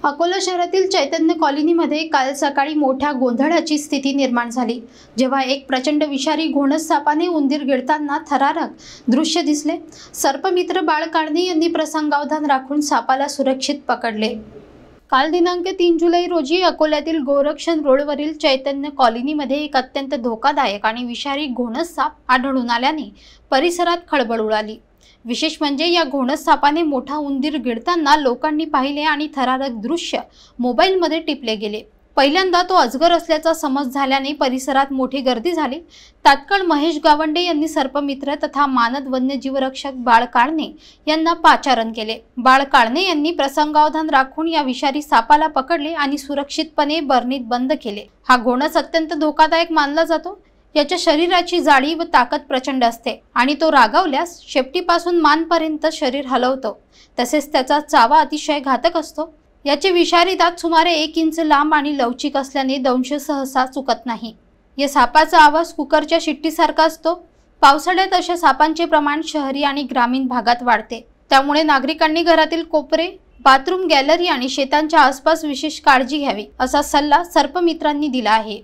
अकोला शहरातील चैतन्य कॉलनीमध्ये काल सकाळी मोठ्या गोंधळाची स्थिती निर्माण झाली, जेव्हा एक प्रचंड विषारी घोणस सापाने उंदीर गिळताना थरारक दृश्य दिसले। सर्पमित्र बाळ काळणे यांनी प्रसंगावधान राखून सापाला सुरक्षित पकडले। काल दिनांक 3 जुलै रोजी अकोल्यातील गोरक्षण रोडवरील चैतन्य कॉलनीमध्ये एक अत्यंत धोकादायक आणि विषारी घोणस साप आढळून आल्याने परिसरात खळबळ उडाली। विशेष म्हणजे या घोणस सापाने मोठा उंदीर गिळताना लोकांनी पाहिले आणि थरारक दृश्य मोबाईलमध्ये टिपले गेले। पहिल्यांदा तो अजगर असल्याचा समज झाल्याने परिसरात मोठी गर्दी झाली। तात्काळ महेश गावंडे यांनी सर्पमित्र तथा मानद वन्यजीव रक्षक बाळ काळणे यांना पाचारण केले। बाळ काळणे यांनी प्रसंगावधान राखून या विषारी सापाला पकडले आणि सुरक्षितपणे बरणीत बंद केले। हा घोणस अत्यंत धोकादायक मानला जातो। याच्या शरीराची जाडी व ताकद प्रचंड असते आणि तो रागावल्यास शेपटीपासून मानपर्यंत शरीर हलवतो। तसेच त्याचा चावा अतिशय घातक असतो। याचे विषारी दात सुमारे 1 इंच लांब आणि लवचिक असल्याने दंश सहसा चुकत नाही। या सापाचा आवाज कुकरच्या शिट्टीसारखा असतो। पावसाळ्यात अशा सापांचे प्रमाण शहरी आणि ग्रामीण भागात वाढते। त्यामुळे नागरिकांनी घरातील कोपरे, बाथरूम, गॅलरी आणि शेतांच्या आसपास विशेष काळजी घ्यावी असा सल्ला सर्पमित्रांनी दिला आहे।